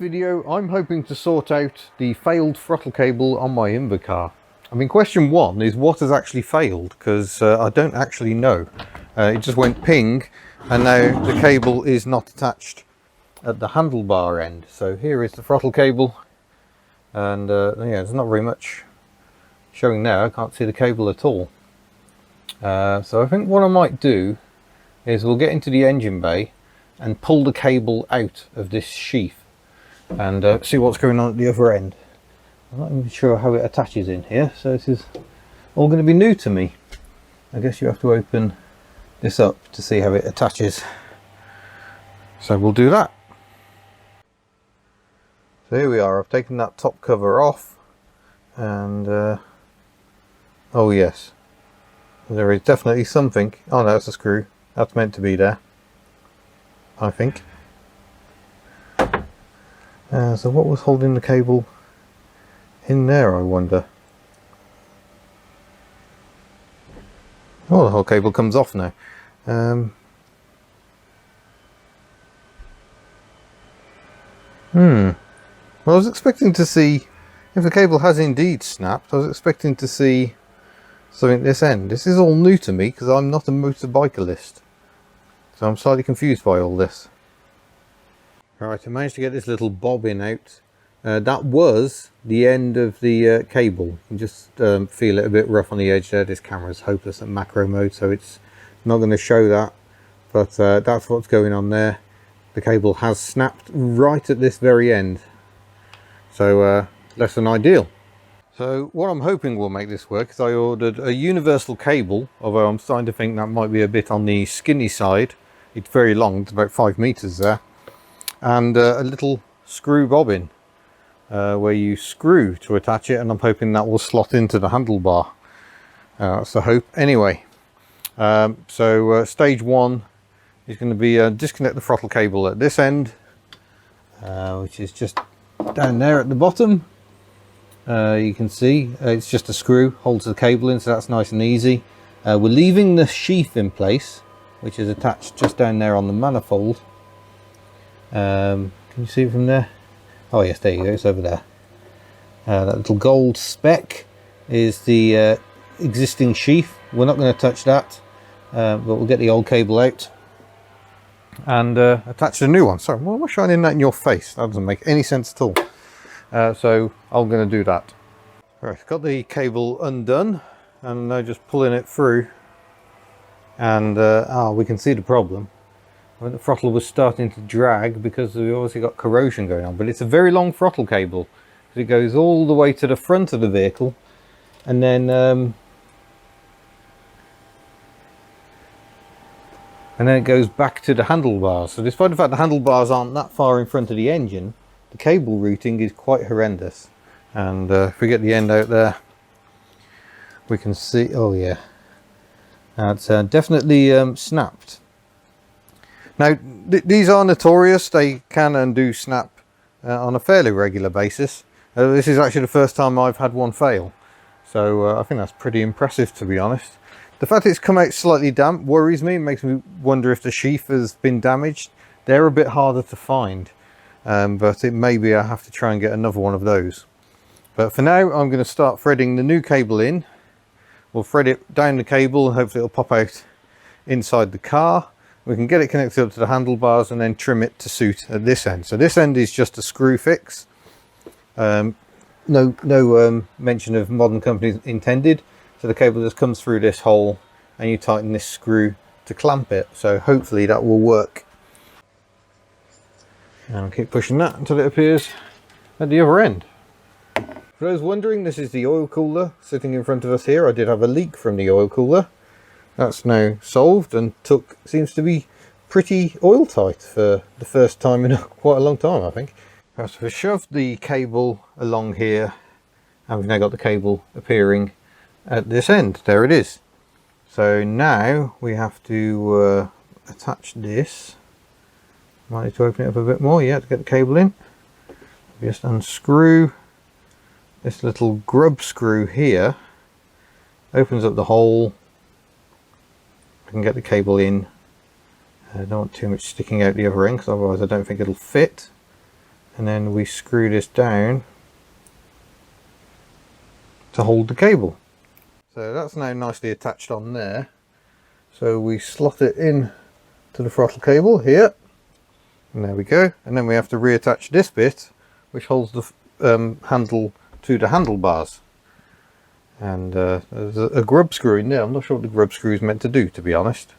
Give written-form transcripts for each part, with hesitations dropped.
video I'm hoping to sort out the failed throttle cable on my Invacar. I mean, question one is what has actually failed, because I don't actually know. It just went ping and now the cable is not attached at the handlebar end. So here is the throttle cable, and yeah, there's not very much showing now. I can't see the cable at all. So I think what I might do is we'll get into the engine bay and pull the cable out of this sheath and see what's going on at the other end. I'm not even sure how it attaches in here, so this is all going to be new to me. I guess you have to open this up to see how it attaches. So we'll do that. So here we are. I've taken that top cover off, and oh yes, there is definitely something. Oh no, that's a screw. That's meant to be there, I think. So what was holding the cable in there, I wonder? Oh, the whole cable comes off now. Well, I was expecting to see, if the cable has indeed snapped, I was expecting to see something at this end. This is all new to me because I'm not a motorcyclist, so I'm slightly confused by all this. Right, I managed to get this little bobbin out. That was the end of the cable. You can just feel it a bit rough on the edge there. This camera's hopeless at macro mode, so it's not going to show that, but that's what's going on there. The cable has snapped right at this very end, so less than ideal. So what I'm hoping will make this work is I ordered a universal cable, although I'm starting to think that might be a bit on the skinny side. It's very long, it's about 5 meters there, and a little screw bobbin where you screw to attach it, and I'm hoping that will slot into the handlebar. That's the hope anyway. So stage one is going to be disconnect the throttle cable at this end, which is just down there at the bottom. You can see it's just a screw holds the cable in, so that's nice and easy. We're leaving the sheath in place, which is attached just down there on the manifold. Can you see it from there? Oh yes, there you go, it's over there. That little gold speck is the existing sheath. We're not going to touch that, but we'll get the old cable out and attach the new one. Sorry, why am I shining that in your face? That doesn't make any sense at all. So I'm going to do that. Right, got the cable undone and now just pulling it through, and we can see the problem. The throttle was starting to drag because we obviously got corrosion going on, but it's a very long throttle cable. It goes all the way to the front of the vehicle, and then it goes back to the handlebars. So despite the fact the handlebars aren't that far in front of the engine, the cable routing is quite horrendous. And if we get the end out there, we can see, oh yeah, that's definitely snapped. Now these are notorious. They can and do snap on a fairly regular basis. This is actually the first time I've had one fail, so I think that's pretty impressive, to be honest. The fact it's come out slightly damp worries me. It makes me wonder if the sheath has been damaged. They're a bit harder to find, but it may be I have to try and get another one of those. But for now, I'm going to start threading the new cable in. We'll thread it down the cable and hopefully it'll pop out inside the car. We can get it connected up to the handlebars and then trim it to suit at this end. So this end is just a screw fix. No mention of modern companies intended. So the cable just comes through this hole and you tighten this screw to clamp it. So hopefully that will work. And I'll keep pushing that until it appears at the other end. For those wondering, this is the oil cooler sitting in front of us here. I did have a leak from the oil cooler. That's now solved and seems to be pretty oil tight for the first time in quite a long time, I think. So we've shoved the cable along here and we've now got the cable appearing at this end. There it is. So now we have to attach this. Might need to open it up a bit more, yeah, to get the cable in. Just unscrew this little grub screw here. Opens up the hole. I can get the cable in. I don't want too much sticking out the other end because otherwise I don't think it'll fit. and then we screw this down to hold the cable. So that's now nicely attached on there. So we slot it in to the throttle cable here, and there we go. And then we have to reattach this bit, which holds the handle to the handlebars. And there's a grub screw in there. I'm not sure what the grub screw is meant to do, to be honest.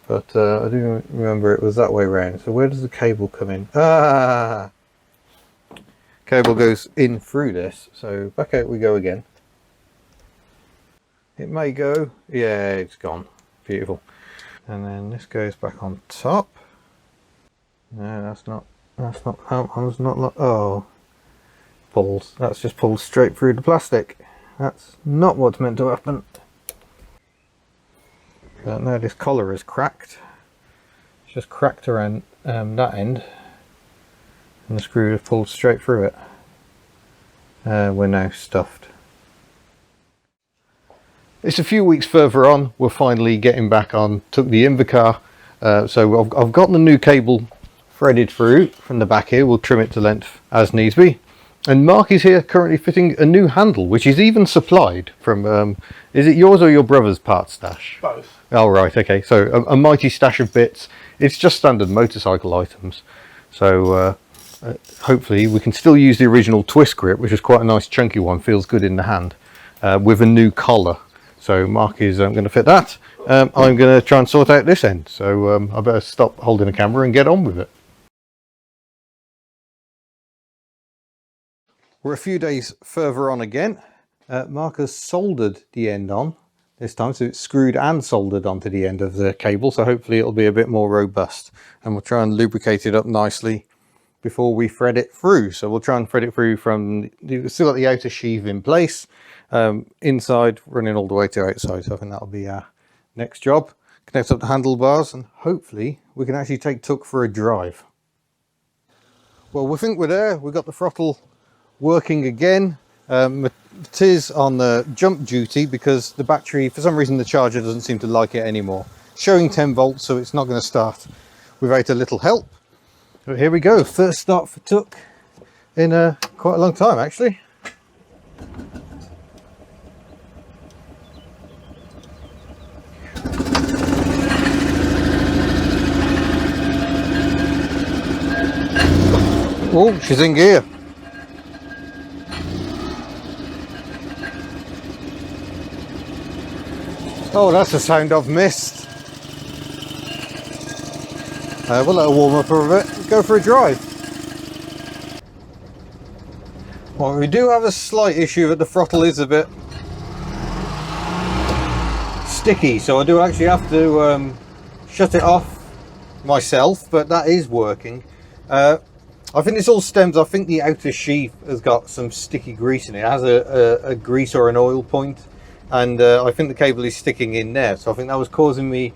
But I do remember it was that way around. So where does the cable come in? Ah! Cable goes in through this. So back out we go again. It may go. Yeah, it's gone. Beautiful. And then this goes back on top. No, that's not oh, pulls. That's just pulled straight through the plastic. That's not what's meant to happen. But now this collar is cracked. It's just cracked around that end, and the screw is pulled straight through it. We're now stuffed. It's a few weeks further on. We're finally getting back on TWC the Invacar. So I've got the new cable threaded through from the back here. We'll trim it to length as needs be. And Mark is here currently fitting a new handle, which is even supplied from, is it yours or your brother's part stash? Both. Oh, right, okay. So a mighty stash of bits. It's just standard motorcycle items. So hopefully we can still use the original twist grip, which is quite a nice chunky one, feels good in the hand, with a new collar. So Mark is going to fit that. I'm going to try and sort out this end. So I better stop holding the camera and get on with it. We're a few days further on again. Mark has soldered the end on this time, so it's screwed and soldered onto the end of the cable, so hopefully it'll be a bit more robust, and we'll try and lubricate it up nicely before we thread it through. So we'll try and thread it through from, you've still got the outer sheath in place, inside running all the way to outside, so I think that'll be our next job. Connect up the handlebars, and hopefully we can actually take TWC for a drive. Well, we think we're there. We've got the throttle working again. It is on the jump duty because the battery, for some reason the charger doesn't seem to like it anymore. Showing 10 volts, so it's not going to start without a little help. But here we go, first start for TWC in quite a long time actually. Oh, she's in gear. Oh, that's the sound I've missed. We'll let her warm up for a bit. Go for a drive. Well, we do have a slight issue that the throttle is a bit sticky, so I do actually have to shut it off myself, but that is working. I think this all stems, I think the outer sheath has got some sticky grease in it. It has a grease or an oil point, and I think the cable is sticking in there, so I think that was causing me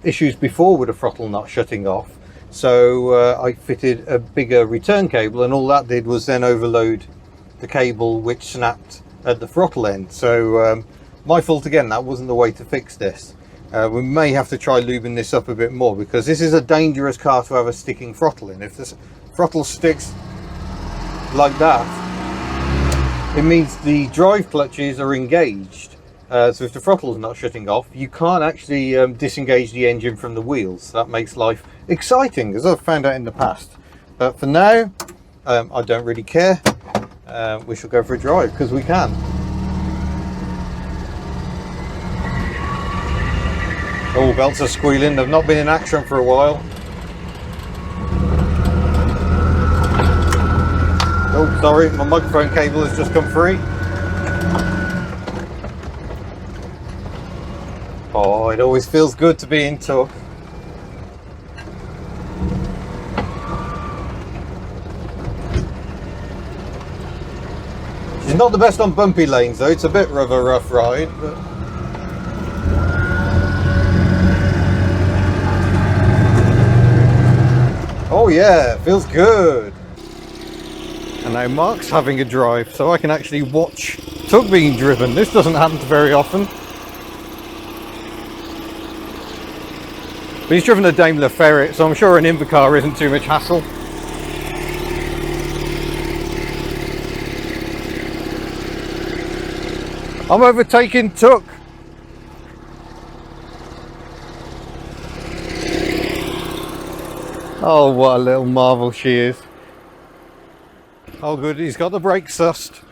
issues before with the throttle not shutting off. So I fitted a bigger return cable, and all that did was then overload the cable which snapped at the throttle end. So my fault again, that wasn't the way to fix this. We may have to try lubing this up a bit more, because this is a dangerous car to have a sticking throttle in. If this throttle sticks like that, it means the drive clutches are engaged. So if the throttle is not shutting off, you can't actually disengage the engine from the wheels. That makes life exciting, as I've found out in the past. But for now, I don't really care. We shall go for a drive, because we can. Oh, belts are squealing. They've not been in action for a while. Oh, sorry, my microphone cable has just come free. Oh, it always feels good to be in TWC. She's not the best on bumpy lanes though. It's a bit of a rough ride, but oh yeah, feels good. And now Mark's having a drive, so I can actually watch TWC being driven. This doesn't happen very often. But he's driven a Daimler Ferret, so I'm sure an Invacar isn't too much hassle. I'm overtaking Tuck. Oh, what a little marvel she is. Oh good, he's got the brakes sussed.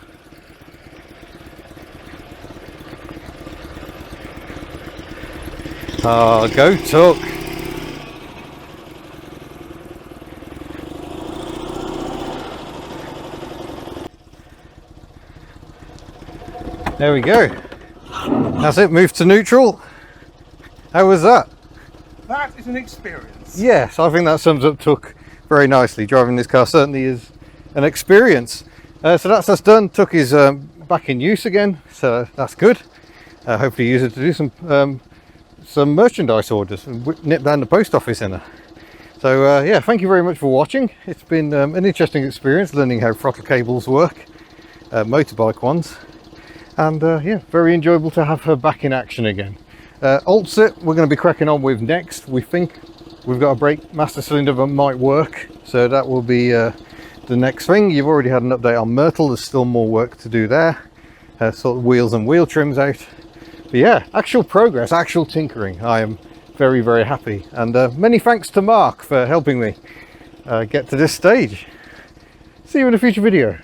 Oh, go Tuck. There we go. That's it, move to neutral. How was that? That is an experience. Yes, I think that sums up Tuck very nicely. Driving this car certainly is an experience. So that's us done. Tuck is back in use again, so that's good. Hopefully use it to do some merchandise orders and nip down the post office in her. So yeah, thank you very much for watching. It's been an interesting experience learning how throttle cables work, motorbike ones. And yeah, very enjoyable to have her back in action again. Altsit we're going to be cracking on with next. We think we've got a brake master cylinder that might work, so that will be the next thing. You've already had an update on Myrtle. There's still more work to do there, sort of wheels and wheel trims out. But yeah, actual progress, actual tinkering. I am very, very happy, and many thanks to Mark for helping me get to this stage. See you in a future video.